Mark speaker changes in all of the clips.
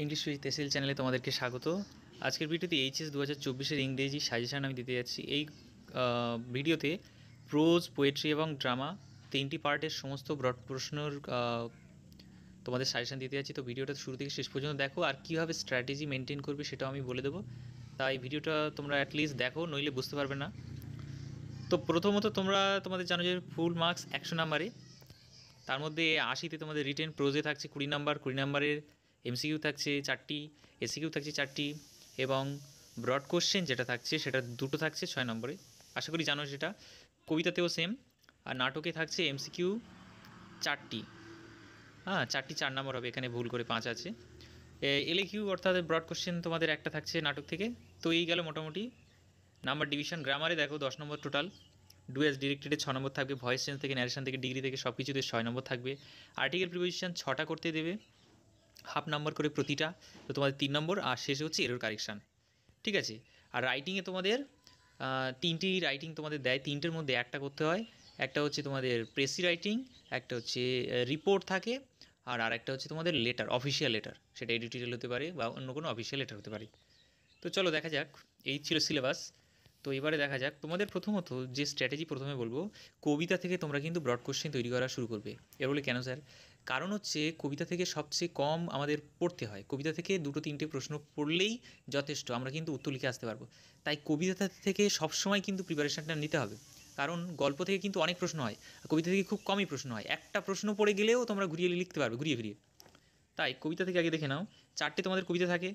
Speaker 1: English with SL চ্যানেলে তোমাদেরকে স্বাগত। আজকের ভিডিওতে এইচএস 2024-এর ইংরেজি সাজেশান আমি দিতে যাচ্ছি। এই ভিডিওতে প্রোজ, পোয়েট্রি এবং ড্রামা তিনটি পার্টের সমস্ত ব্রড প্রশ্নের তোমাদের সাজেশান দিতে যাচ্ছি। তো ভিডিওটা শুরু থেকে শেষ পর্যন্ত দেখো, আর কীভাবে স্ট্র্যাটেজি মেনটেন করবে সেটাও আমি বলে দেবো। তাই ভিডিওটা তোমরা অ্যাটলিস্ট দেখো, নইলে বুঝতে পারবে না। তো প্রথমত তোমাদের জানো যে ফুল মার্কস 100 নাম্বারে, তার মধ্যে 80তে তোমাদের রিটেন, প্রোজে থাকছে 20 নাম্বার, 20 নাম্বারের এমসিকিউ থাকছে 4টি, এসিকিউ থাকছে 4টি, এবং ব্রড কোশ্চেন যেটা থাকছে সেটা দুটো থাকছে 6 নম্বরে। আশা করি জানো সেটা। কবিতাতেও সেম। আর নাটকে থাকছে এমসিকিউ 4টি, হ্যাঁ 4টি 4 নম্বর হবে, এখানে ভুল করে 5 আছে। এলএকিউ অর্থাৎ ব্রড কোশ্চেন তোমাদের একটা থাকছে নাটক থেকে। তো এই গেল মোটামুটি নাম্বার ডিভিশন। গ্রামারে দেখো 10 নম্বর টোটাল, ডুয়েস ডিরেক্টেডে 6 নম্বর থাকবে, ভয়েস চেঞ্জ থেকে, ন্যারেশন থেকে, ডিগ্রি থেকে সব কিছুতে 6 নম্বর থাকবে। আর্টিকেল প্রিপোজিশন 6টা করতে দেবে, হাফ নাম্বার করে প্রতিটা, তো তোমাদের 3 নম্বর। আর শেষে হচ্ছে এরর কারেকশান, ঠিক আছে। আর রাইটিংয়ে তোমাদের 3টি রাইটিং তোমাদের দেয়, 3টের মধ্যে একটা করতে হয়। একটা হচ্ছে তোমাদের প্রেসি রাইটিং, একটা হচ্ছে রিপোর্ট থাকে, আর আরেকটা হচ্ছে তোমাদের লেটার, অফিসিয়াল লেটার, সেটা এডিটোরিয়াল হতে পারে বা অন্য কোনো অফিসিয়াল লেটার হতে পারে। তো চলো দেখা যাক, এই ছিল সিলেবাস। তো এবারে দেখা যাক তোমাদের প্রথমত যে স্ট্র্যাটেজি প্রথমে বলবো, কবিতা থেকে তোমরা কিন্তু ব্রড কোশ্চেন তৈরি করা শুরু করবে। এর বলে কেন স্যার? কারণ হচ্ছে কবিতা থেকে সবচেয়ে কম আমাদের পড়তে হয়, কবিতা থেকে 2-3টে প্রশ্ন পড়লেই যথেষ্ট, আমরা কিন্তু উত্তর লিখে আসতে পারবো। তাই কবিতা থেকে সবসময় কিন্তু প্রিপারেশানটা নিতে হবে, কারণ গল্প থেকে কিন্তু অনেক প্রশ্ন হয়, কবিতা থেকে খুব কমই প্রশ্ন হয়। একটা প্রশ্ন পড়ে গেলেও তোমরা ঘুরিয়ে লিখতে পারবে, ঘুরিয়ে ফিরিয়ে। তাই কবিতা থেকে আগে দেখে নাও, 4টে তোমাদের কবিতা থাকে,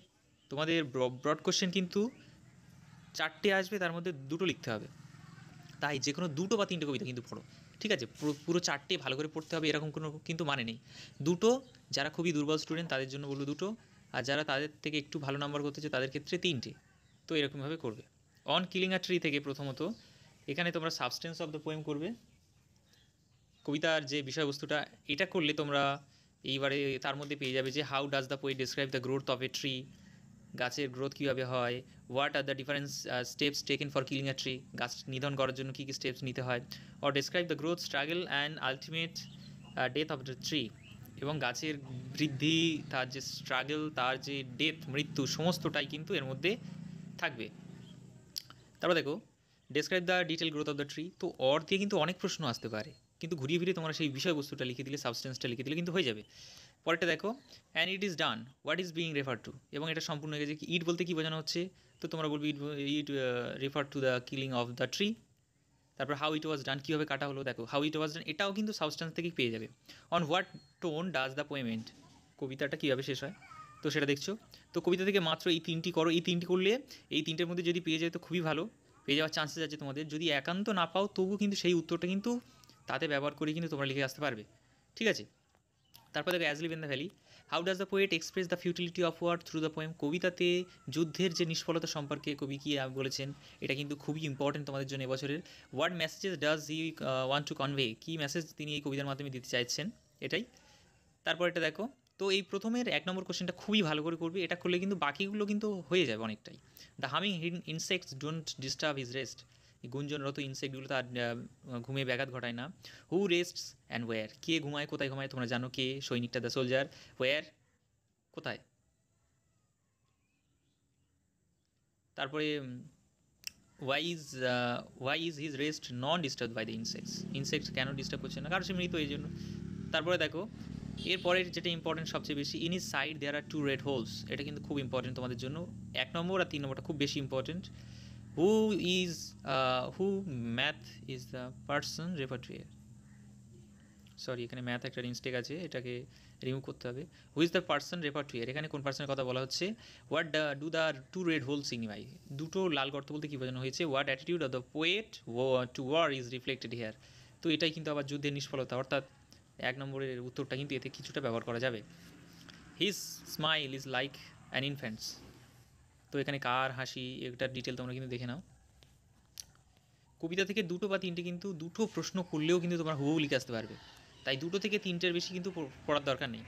Speaker 1: তোমাদের ব্রড কোশ্চেন কিন্তু 4টে আসবে, তার মধ্যে 2টো লিখতে হবে। তাই যে কোনো 2টো বা 3টে কবিতা কিন্তু পড়ো, ঠিক আছে। পুরো 4টে ভালো করে পড়তে হবে এরকম কোনো কিন্তু মানে নেই। 2টো, যারা খুবই দুর্বল স্টুডেন্ট তাদের জন্য বলবো 2টো, আর যারা তাদের থেকে একটু ভালো নাম্বার করতেছে তাদের ক্ষেত্রে 3টে। তো এরকমভাবে করবে। অন কিলিং আ ট্রি থেকে প্রথমত এখানে তোমরা সাবস্টেন্স অফ দ্য পোয়েম করবে, কবিতার যে বিষয়বস্তুটা, এটা করলে তোমরা এইবারে তার মধ্যে পেয়ে যাবে যে how does the poet describe the growth of a tree, গাছের গ্রোথ কীভাবে হয়, what are the difference steps taken for killing a tree, গাছ নিধন করার জন্য কী কী স্টেপস নিতে হয়, or describe the growth, struggle and ultimate death of the tree, এবং গাছের বৃদ্ধি, তার যে স্ট্রাগল, তার যে ডেথ, মৃত্যু, সমস্তটাই কিন্তু এর মধ্যে থাকবে। তারপর দেখো describe the detail growth of the tree, তো অর দিয়ে কিন্তু অনেক প্রশ্ন আসতে পারে, কিন্তু ঘুরিয়ে ফিরিয়ে তোমরা সেই বিষয়বস্তুটা লিখে দিলে, সাবস্টেন্সটা লিখে দিলে কিন্তু হয়ে যাবে। পরেরটা দেখো, and it is done, what is being refer to, এবং এটা সম্পূর্ণ হয়ে গেছে। ইট বলতে কী বোঝানো হচ্ছে, তো তোমরা বলবে it refer to the killing of the tree. তারপর হাউ ইট ওয়াজ ডান, কীভাবে কাটা হলো, দেখো হাউ ইট ওয়াজ ডান, এটাও কিন্তু সাবস্টেন্স থেকেই পেয়ে যাবে। On what tone does the poem end, কবিতাটা কীভাবে শেষ হয়, তো সেটা দেখছো। তো কবিতা থেকে মাত্র এই 3টি করো, এই 3টি করলে এই 3টের মধ্যে যদি পেয়ে যায় তো খুবই ভালো, পেয়ে যাওয়ার চান্সেস আছে তোমাদের। যদি একান্ত না পাও তবু কিন্তু সেই উত্তরটা কিন্তু তাতে ব্যবহার করে কিন্তু তোমরা লিখে আসতে পারবে, ঠিক আছে। তারপর দেখো as live in the valley, how does the poet express the futility of war through the poem, কবিতাতে যুদ্ধের যে নিষ্ফলতা সম্পর্কে কবি কী বলেছেন, এটা কিন্তু খুবই ইম্পর্টেন্ট তোমাদের জন্য এবছরের। What messages does he want to convey, কী মেসেজ তিনি এই কবিতার মাধ্যমে দিতে চাইছেন, এটাই। তারপর এটা দেখো, তো এই প্রথমের 1 নম্বর কোশ্চেনটা খুবই ভালো করে করবে, এটা করলে কিন্তু বাকিগুলো কিন্তু হয়ে যাবে অনেকটাই। The humming insects don't disturb his rest, গুঞ্জনরত ইনসেক্টগুলো তার ঘুমিয়ে ব্যাঘাত ঘটায় না। হু রেস্টস অ্যান্ড ওয়্যার, কে ঘুমায়, কোথায় ঘুমায়, তোমরা জানো কে, সৈনিকটা দ্য সোলজার, ওয়্যার কোথায়। তারপরে why is his rest non disturb by the insects, insects কেন ডিস্টার্ব করছে না, কারণ সে মৃত এই জন্য। তারপরে দেখো এরপরের যেটা ইম্পর্টেন্ট সবচেয়ে বেশি, in his side there are 2 red holes, এটা কিন্তু খুব ইম্পর্টেন্ট তোমাদের জন্য। 1 নম্বর আর 3 নম্বরটা খুব বেশি important. Who is who math is the person refer to, sorry এখানে ম্যাথ একটা মিস্টেক আছে, এটাকে রিমুভ করতে হবে। Who is the person refer to, এখানে কোন পার্সনের কথা বলা হচ্ছে। What do the 2 red hole signify, দুটো লাল গর্ত বলতে কী বোঝানো হয়েছে। What attitude of the poet to war is reflected here, তো এটাই কিন্তু আবার যুদ্ধের নিষ্ফলতা, অর্থাৎ 1 নম্বরের উত্তরটা কিন্তু এতে কিছুটা ব্যবহার করা যাবে। His smile is like an infants, তো এখানে কার হাসি, এটার ডিটেল তোমরা কিন্তু দেখে নাও। কবিতা থেকে 2টো বা 3টে কিন্তু 2টো প্রশ্ন করলেও কিন্তু তোমরা হুবহু লিখে আসতে পারবে, তাই 2টো থেকে 3টের বেশি কিন্তু পড়ার দরকার নেই।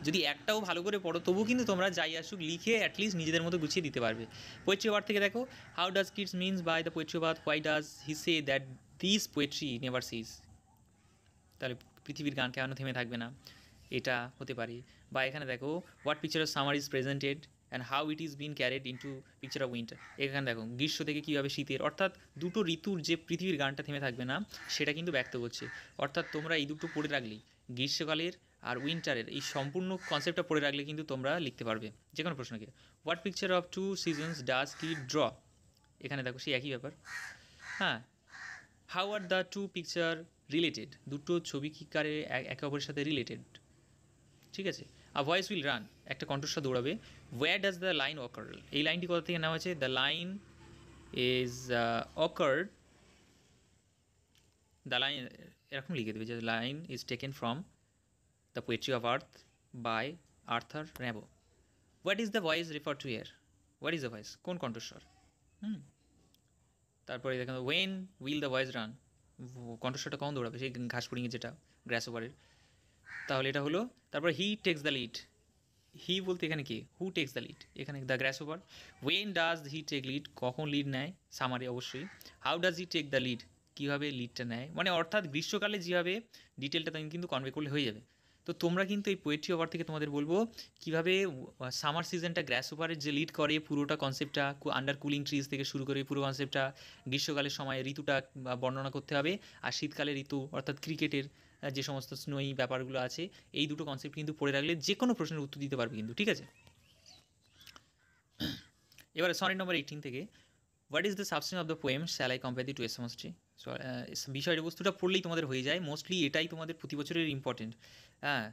Speaker 1: যদি একটাও ভালো করে পড়ো তবু কিন্তু তোমরা যাই আসুক লিখে অ্যাটলিস্ট নিজেদের মতো গুছিয়ে দিতে পারবে। পোয়েট্রি ওয়ার্ড থেকে দেখো, how does kids means by the poetry word, why does he say that this poetry never cease, তাহলে পৃথিবীর গান কেন থেমে থাকবে না, এটা হতে পারে। বা এখানে দেখো what picture of summer is presented and how it is bin carried into picture of winter. এখানে দেখো গ্রীষ্ম থেকে কীভাবে শীতের, অর্থাৎ দুটো ঋতুর যে পৃথিবীর গানটা থেমে থাকবে না সেটা কিন্তু ব্যক্ত করছে। অর্থাৎ তোমরা এই দুটো পড়ে রাখলেই, গ্রীষ্মকালের আর উইন্টারের এই সম্পূর্ণ কনসেপ্টটা পড়ে রাখলে কিন্তু তোমরা লিখতে পারবে যে কোনো প্রশ্নকে। What picture of two seasons does কি ড্র, এখানে দেখো সেই একই ব্যাপার। হ্যাঁ, how are the two picture related, দুটো ছবি কী কারে একে অপরের সাথে রিলেটেড। ঠিক আছে। আ ভয়েস উইল রান, একটা কণ্ঠস্বর দৌড়াবে। Where does the line occur, এই লাইনটি কোথা থেকে নেওয়া হয়েছে? The line is occurred, the line এরকম লিখে দেবে যে line is taken from the poetry of earth by Arthur Rimbaud. What is the voice refer to here, what is the voice, কোন কণ্ঠস্বর? তারপরে দেখেন when will the voice run, কণ্ঠস্বরটা কখন দৌড়াবে? সেই ঘাস পুড়িয়ে যেটা গ্রাস ওভারের, তাহলে এটা হলো। তারপর he takes the lead, he বলতে এখানে কি, হু টেক্স দ্য লিড, এখানে the grass over. When does he take lead, কখন লিড নেয়? সামারে অবশ্যই। How does he take the lead, কীভাবে লিডটা নেয়, মানে অর্থাৎ গ্রীষ্মকালে যেভাবে ডিটেলটা তুমি কিন্তু কনভে করলে হয়ে যাবে। তো তোমরা কিন্তু এই পোয়েট্রি ওভার থেকে তোমাদের বলবো কীভাবে সামার সিজনটা গ্রাস ওভারের যে লিড করে পুরোটা কনসেপ্টটা, আন্ডার কুলিং ট্রিজ থেকে শুরু করে পুরো কনসেপ্টটা, গ্রীষ্মকালের সময় ঋতুটা বর্ণনা করতে হবে, আর শীতকালের ঋতু অর্থাৎ ক্রিকেটের যে সমস্ত স্নোই ব্যাপারগুলো আছে, এই দুটো কনসেপ্ট কিন্তু পড়ে রাখলে যে কোনো প্রশ্নের উত্তর দিতে পারবে কিন্তু। ঠিক আছে। এবারে সনেট নম্বর 18 থেকে, what is the substance of the poem shall I compare thee to এসমস্ট্রি। বিষয়বস্তুটা পড়লেই তোমাদের হয়ে যায়, মোস্টলি এটাই তোমাদের প্রতি বছরের ইম্পর্টেন্ট। হ্যাঁ,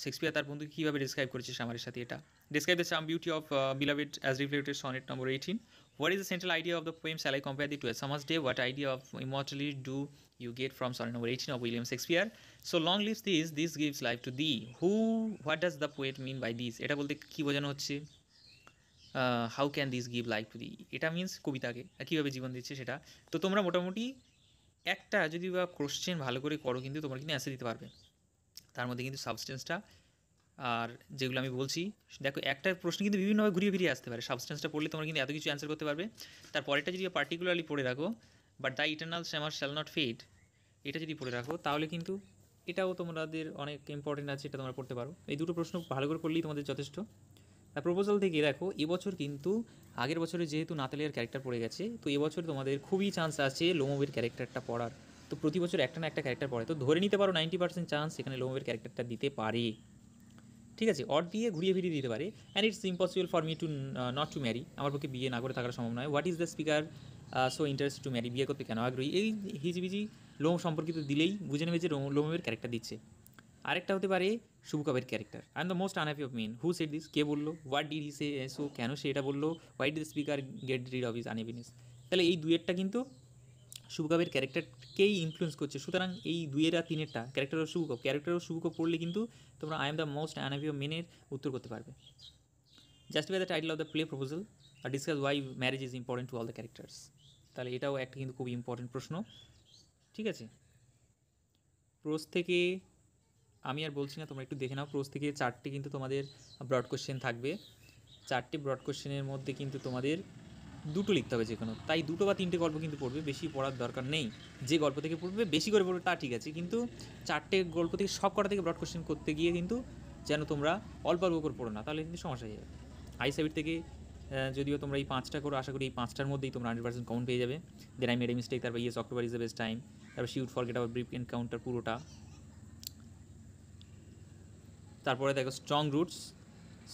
Speaker 1: শেক্সপিয়ার তার বন্ধুকে কীভাবে ডিসক্রাইব করেছে সামারের সাথে, এটা describe the some beauty of beloved as reflected sonnet number 18। What is the central idea of the poem shall I compare thee to a summer's day, what idea of immortality do you get from sonnet number 18 of William Shakespeare. So long lives this gives life to thee. What does the poet mean by this? এটা বলতে কি বোঝানো হচ্ছে? How can this give life to the, এটা means কবিতাকে কীভাবে জীবন দিচ্ছে সেটা। তো তোমরা মোটামুটি একটা যদি বা কোশ্চেন ভালো করে করো কিন্তু তোমরা কিন্তু অ্যান্সার দিতে পারবে, তার মধ্যে কিন্তু সাবস্টেন্সটা আর যেগুলো আমি বলছি, দেখো একটা প্রশ্ন কিন্তু বিভিন্নভাবে ঘুরিয়ে ফিরিয়ে আসতে পারে। সাবস্টেন্সটা পড়লে তোমরা কিন্তু এত কিছু অ্যান্সার করতে পারবে। তারপরেটা যদি পার্টিকুলারলি পড়ে রাখো, but the eternal summer shall not fade, এটা যদি পড়ে রাখো তাহলে কিন্তু এটাও তোমাদের অনেক ইম্পর্টেন্ট আছে, এটা তোমরা পড়তে পারো। এই দুটো প্রশ্ন ভালো করে পড়লেই তোমাদের যথেষ্ট। আর প্রপোজাল থেকে দেখো এবছর কিন্তু আগের বছরে যেহেতু নাতালিয়ার ক্যারেক্টার পড়ে গেছে, তো এবছর তোমাদের খুবই চান্স আছে লোমোভের ক্যারেক্টারটা পড়ার। তো প্রতি বছর একটা না একটা ক্যারেক্টার পড়ে, তো ধরে নিতে পারো 90% চান্স এখানে লোমোভের ক্যারেক্টারটা দিতে পারে। ঠিক আছে, অর দিয়ে ঘুরিয়ে ফিরিয়ে দিতে পারে। And it's impossible for me to not to marry, আমার পক্ষে বিয়ে না করে থাকার সম্ভব নয়। What is the speaker so interest to marry, বিয়ে করতে কেন আগ্রহী? এই হিজিবিজি লোম সম্পর্কিত দিলেই বুঝে নেবে যে লোমের ক্যারেক্টার দিচ্ছে। আরেকটা হতে পারে শুভকাবের character, I am the most unhappy of men, who said this, কে বললো? What did he say, so কেন সে এটা বললো? Why did the speaker get rid of his unhappiness. তাহলে এই দুয়েরটা কিন্তু শুভকাবের ক্যারেক্টারকেই ইনফ্লুয়েন্স করছে। সুতরাং এই দুইয়ের আর তিনেরটা ক্যারেক্টার অফ শুভকব, ক্যারেক্টার অফ শুভকব পড়লে কিন্তু তোমরা I am the most unhappy of মেনের উত্তর করতে পারবে। Justify the title of the play proposal আর discuss why marriage is important to all the characters. তাহলে এটাও একটা কিন্তু খুব ইম্পর্টেন্ট প্রশ্ন। ঠিক আছে, প্রোজ থেকে আমি আর বলছি না, তোমরা একটু দেখে নাও। প্রোজ থেকে 4টে কিন্তু তোমাদের ব্রড কোশ্চেন থাকবে। 4টে ব্রড কোশ্চেনের মধ্যে কিন্তু তোমাদের 2টো লিখতে হবে যে কোনো, তাই 2টো বা 3টে গল্প কিন্তু পড়বে, বেশি পড়ার দরকার নেই। যে গল্প থেকে পড়বে বেশি করে পড়বে তা ঠিক আছে, কিন্তু 4টে গল্প থেকে সব কটা থেকে ব্রড কোশ্চেন করতে গিয়ে কিন্তু যেন তোমরা অল্প অল্প করে পড়ো না, তাহলে কিন্তু সমস্যা হয়ে যাবে। আইস হ্যাবিট থেকে যদিও তোমরা এই 5টা করো, আশা করি এই 5টার মধ্যেই তোমরা 100% কমন পেয়ে যাবে। Then I made a mistake, তারপর yes October is the best time, তারপর should forget our brief encounter পুরোটা। তারপরে দেখো স্ট্রং রুটস,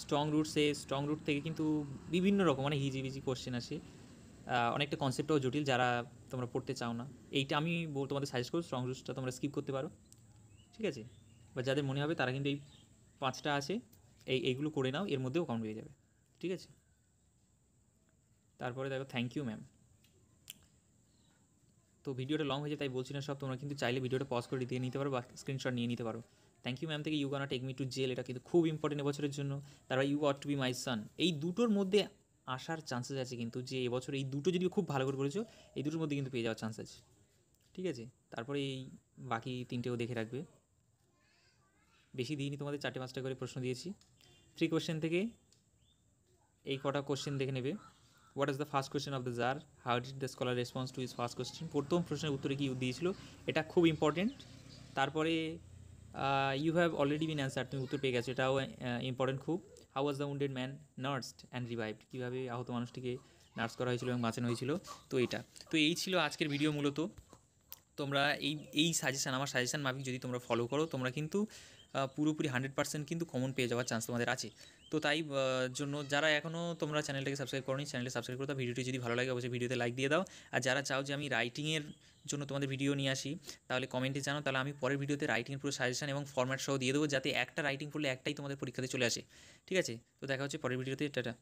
Speaker 1: স্ট্রং রুট থেকে কিন্তু বিভিন্ন রকম মানে হিজিবিজি কোশ্চেন আসে, অনেকটা কনসেপ্টটাও জটিল, যারা তোমরা পড়তে চাও না। এইটা আমি তোমাদের সাজেস্ট করব, স্ট্রং রুটসটা তোমরা স্কিপ করতে পারো। ঠিক আছে, বা যাদের মনে হবে তারা কিন্তু এই 5টা আছে, এইগুলো করে নাও, এর মধ্যেও কমন পেয়ে যাবে। ঠিক আছে, তারপরে দেখো থ্যাংক ইউ ম্যাম। তো ভিডিওটা লং হয়ে যায় তাই বলছি না সব, তোমরা কিন্তু চাইলে ভিডিওটা পজ করে দিয়ে নিতে পারো বা স্ক্রিনশট নিয়ে নিতে পারো। থ্যাংক ইউ ম্যাম থেকে you gonna take me to jail, এটা কিন্তু খুব ইম্পর্টেন্ট এবছরের জন্য। তারপর you ought to be my son, এই দুটোর মধ্যে আসার চান্সেস আছে কিন্তু, যে এবছর এই দুটো যদি খুব ভালো করে করেছো এই দুটোর মধ্যে কিন্তু পেয়ে যাওয়ার চান্স আছে। ঠিক আছে, তারপরে এই বাকি 3টেও দেখে রাখবে, বেশি দিইনি তোমাদের, 4টে-5টা করে প্রশ্ন দিয়েছি। 3 কোশ্চেন থেকে এই কটা কোশ্চেন দেখে নেবে। What is the first question of the czar, how did the scholar response to his first question, প্রথম প্রশ্নের উত্তরে কী দিয়েছিল, এটা খুব ইম্পর্টেন্ট। তারপরে you have already been answer, তুমি উত্তর পেয়ে গেছো, এটাও ইম্পর্টেন্ট খুব। How was the wounded man nursed and revived, কীভাবে আহত মানুষটিকে নার্স করা হয়েছিল এবং বাঁচানো হয়েছিল। তো এটা তো এই ছিল আজকের ভিডিও মূলত। তোমরা এই সাজেশান, আমার সাজেশান মাফিক যদি তোমরা ফলো করো, তোমরা কিন্তু পুরোপুরি 100% কিন্তু কমন পেয়ে যাওয়ার চান্স তোমাদের আছে। তো তাই জন্য যারা এখনও তোমরা চ্যানেলটাকে সাবস্ক্রাইব করোনি, চ্যানেলটা সাবস্ক্রাইব করে দাও। ভিডিওটি যদি ভালো লাগে অবশ্যই ভিডিওতে লাইক দিয়ে দাও। আর যারা চাও যে আমি রাইটিংয়ের জন্য তোমাদের ভিডিও নিয়ে আসি, তাহলে কমেন্টে জানাও, তাহলে আমি পরের ভিডিওতে রাইটিংয়ের পুরো সাজেশান এবং ফরম্যাট সহ দিয়ে দেবো, যাতে একটা রাইটিং করলে একটাই তোমাদের পরীক্ষাতে চলে আসে। ঠিক আছে, তো দেখা হচ্ছে পরের ভিডিওতে। টাটা।